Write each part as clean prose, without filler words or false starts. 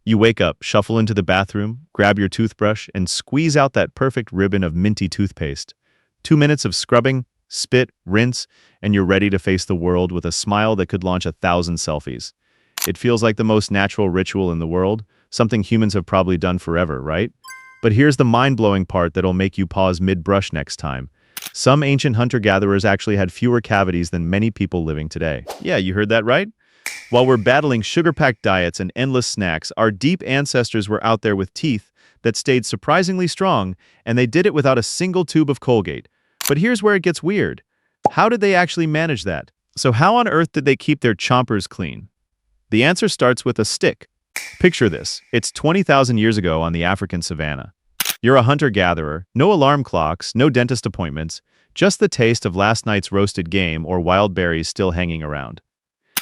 You wake up, shuffle into the bathroom, grab your toothbrush, and squeeze out that perfect ribbon of minty toothpaste. 2 minutes of scrubbing, spit, rinse, and you're ready to face the world with a smile that could launch 1,000 selfies. It feels like the most natural ritual in the world, something humans have probably done forever, right? But here's the mind-blowing part that'll make you pause mid-brush next time. Some ancient hunter-gatherers actually had fewer cavities than many people living today. Yeah, you heard that right? While we're battling sugar-packed diets and endless snacks, our deep ancestors were out there with teeth that stayed surprisingly strong, and they did it without a single tube of Colgate. But here's where it gets weird. How did they actually manage that? So how on earth did they keep their chompers clean? The answer starts with a stick. Picture this. It's 20,000 years ago on the African savanna. You're a hunter-gatherer, no alarm clocks, no dentist appointments, just the taste of last night's roasted game or wild berries still hanging around.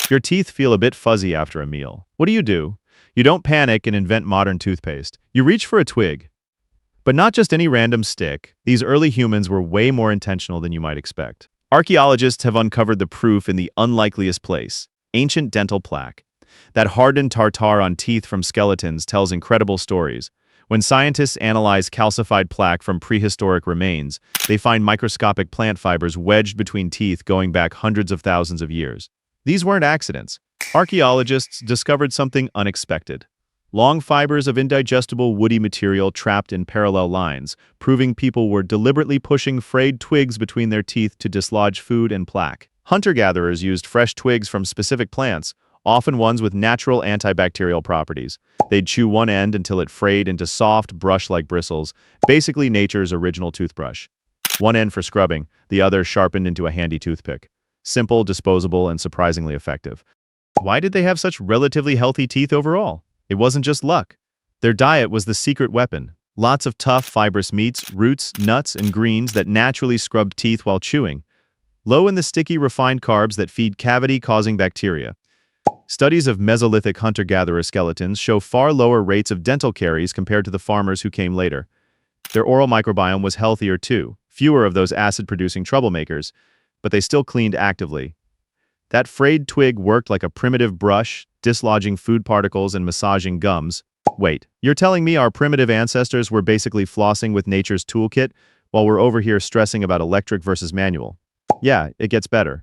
Your teeth feel a bit fuzzy after a meal. What do? You don't panic and invent modern toothpaste. You reach for a twig. But not just any random stick. These early humans were way more intentional than you might expect. Archaeologists have uncovered the proof in the unlikeliest place: ancient dental plaque. That hardened tartar on teeth from skeletons tells incredible stories. When scientists analyze calcified plaque from prehistoric remains, they find microscopic plant fibers wedged between teeth going back hundreds of thousands of years. These weren't accidents. Archaeologists discovered something unexpected. Long fibers of indigestible woody material trapped in parallel lines, proving people were deliberately pushing frayed twigs between their teeth to dislodge food and plaque. Hunter-gatherers used fresh twigs from specific plants, often ones with natural antibacterial properties. They'd chew one end until it frayed into soft, brush-like bristles, basically nature's original toothbrush. One end for scrubbing, the other sharpened into a handy toothpick. Simple, disposable, and surprisingly effective. Why did they have such relatively healthy teeth overall? It wasn't just luck. Their diet was the secret weapon. Lots of tough, fibrous meats, roots, nuts, and greens that naturally scrubbed teeth while chewing. Low in the sticky, refined carbs that feed cavity-causing bacteria. Studies of Mesolithic hunter-gatherer skeletons show far lower rates of dental caries compared to the farmers who came later. Their oral microbiome was healthier too, fewer of those acid-producing troublemakers, but they still cleaned actively. That frayed twig worked like a primitive brush, dislodging food particles and massaging gums. Wait, you're telling me our primitive ancestors were basically flossing with nature's toolkit while we're over here stressing about electric versus manual? Yeah, it gets better.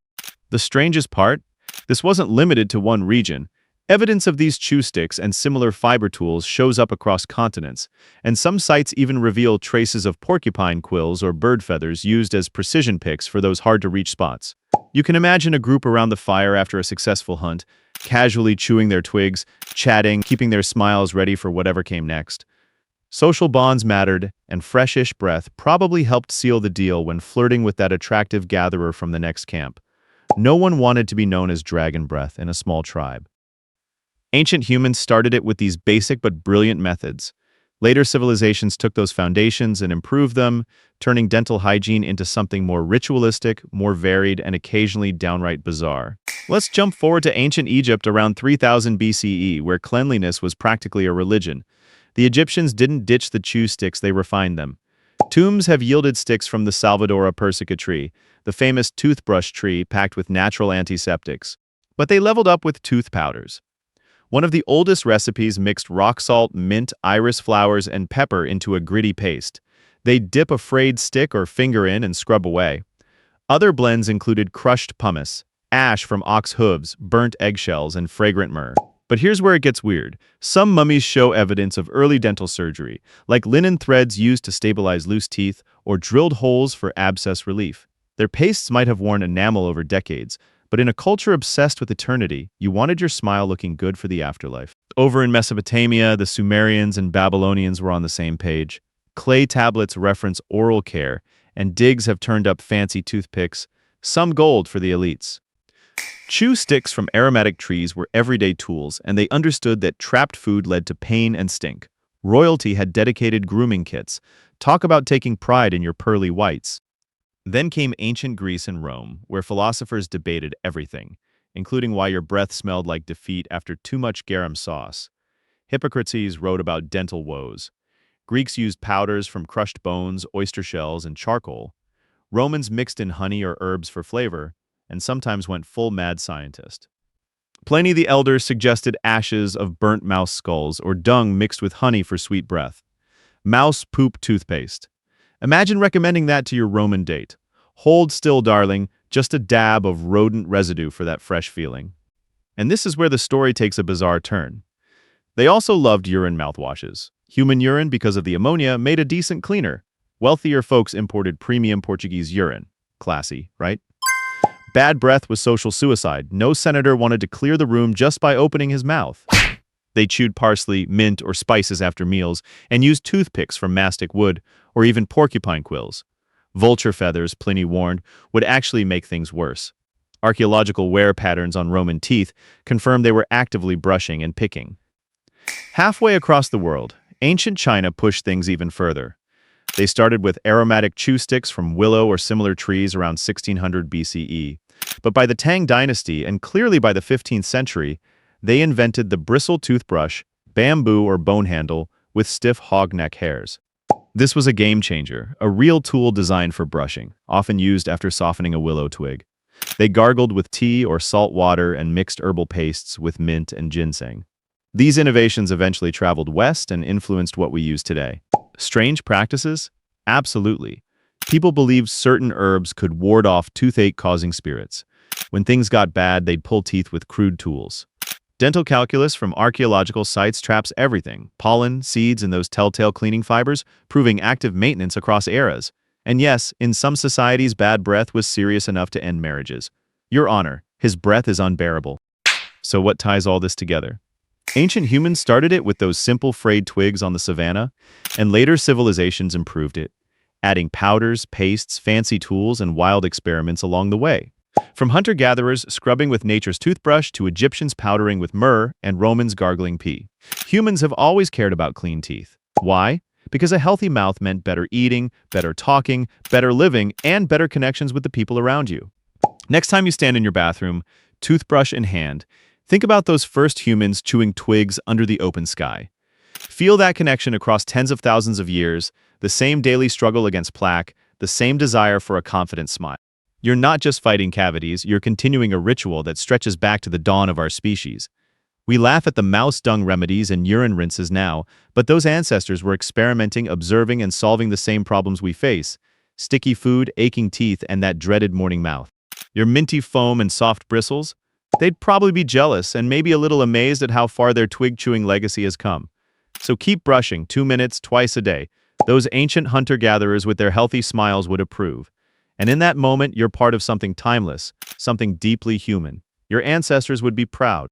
The strangest part? This wasn't limited to one region. Evidence of these chew sticks and similar fiber tools shows up across continents, and some sites even reveal traces of porcupine quills or bird feathers used as precision picks for those hard-to-reach spots. You can imagine a group around the fire after a successful hunt, casually chewing their twigs, chatting, keeping their smiles ready for whatever came next. Social bonds mattered, and freshish breath probably helped seal the deal when flirting with that attractive gatherer from the next camp. No one wanted to be known as dragon breath in a small tribe. Ancient humans started it with these basic but brilliant methods. Later civilizations took those foundations and improved them, turning dental hygiene into something more ritualistic, more varied, and occasionally downright bizarre. Let's jump forward to ancient Egypt around 3000 BCE, where cleanliness was practically a religion. The Egyptians didn't ditch the chew sticks, they refined them. Tombs have yielded sticks from the Salvadora persica tree, the famous toothbrush tree packed with natural antiseptics. But they leveled up with tooth powders. One of the oldest recipes mixed rock salt, mint, iris flowers, and pepper into a gritty paste. They'd dip a frayed stick or finger in and scrub away. Other blends included crushed pumice, ash from ox hooves, burnt eggshells, and fragrant myrrh. But here's where it gets weird. Some mummies show evidence of early dental surgery, like linen threads used to stabilize loose teeth or drilled holes for abscess relief. Their pastes might have worn enamel over decades, but in a culture obsessed with eternity, you wanted your smile looking good for the afterlife. Over in Mesopotamia, the Sumerians and Babylonians were on the same page. Clay tablets reference oral care, and digs have turned up fancy toothpicks, some gold for the elites. Chew sticks from aromatic trees were everyday tools, and they understood that trapped food led to pain and stink. Royalty had dedicated grooming kits. Talk about taking pride in your pearly whites. Then came ancient Greece and Rome, where philosophers debated everything, including why your breath smelled like defeat after too much garum sauce. Hippocrates wrote about dental woes. Greeks used powders from crushed bones, oyster shells, and charcoal. Romans mixed in honey or herbs for flavor, and sometimes went full mad scientist. Pliny the Elder suggested ashes of burnt mouse skulls or dung mixed with honey for sweet breath. Mouse poop toothpaste. Imagine recommending that to your Roman date. Hold still, darling, just a dab of rodent residue for that fresh feeling. And this is where the story takes a bizarre turn. They also loved urine mouthwashes. Human urine, because of the ammonia, made a decent cleaner. Wealthier folks imported premium Portuguese urine. Classy, right? Bad breath was social suicide. No senator wanted to clear the room just by opening his mouth. They chewed parsley, mint, or spices after meals and used toothpicks from mastic wood or even porcupine quills. Vulture feathers, Pliny warned, would actually make things worse. Archaeological wear patterns on Roman teeth confirmed they were actively brushing and picking. Halfway across the world, ancient China pushed things even further. They started with aromatic chew sticks from willow or similar trees around 1600 BCE. But by the Tang dynasty, and clearly by the 15th century, they invented the bristle toothbrush, bamboo or bone handle, with stiff hogneck hairs. This was a game changer, a real tool designed for brushing, often used after softening a willow twig. They gargled with tea or salt water and mixed herbal pastes with mint and ginseng. These innovations eventually traveled west and influenced what we use today. Strange practices? Absolutely. People believed certain herbs could ward off toothache-causing spirits. When things got bad, they'd pull teeth with crude tools. Dental calculus from archaeological sites traps everything: pollen, seeds, and those telltale cleaning fibers, proving active maintenance across eras. And yes, in some societies, bad breath was serious enough to end marriages. Your Honor, his breath is unbearable. So what ties all this together? Ancient humans started it with those simple frayed twigs on the savannah, and later civilizations improved it, adding powders, pastes, fancy tools, and wild experiments along the way. From hunter-gatherers scrubbing with nature's toothbrush to Egyptians powdering with myrrh and Romans gargling pee. Humans have always cared about clean teeth. Why? Because a healthy mouth meant better eating, better talking, better living, and better connections with the people around you. Next time you stand in your bathroom, toothbrush in hand, think about those first humans chewing twigs under the open sky. Feel that connection across tens of thousands of years, the same daily struggle against plaque, the same desire for a confident smile. You're not just fighting cavities, you're continuing a ritual that stretches back to the dawn of our species. We laugh at the mouse dung remedies and urine rinses now, but those ancestors were experimenting, observing, and solving the same problems we face: sticky food, aching teeth, and that dreaded morning mouth. Your minty foam and soft bristles? They'd probably be jealous and maybe a little amazed at how far their twig-chewing legacy has come. So keep brushing, 2 minutes, twice a day. Those ancient hunter-gatherers with their healthy smiles would approve. And in that moment, you're part of something timeless, something deeply human. Your ancestors would be proud.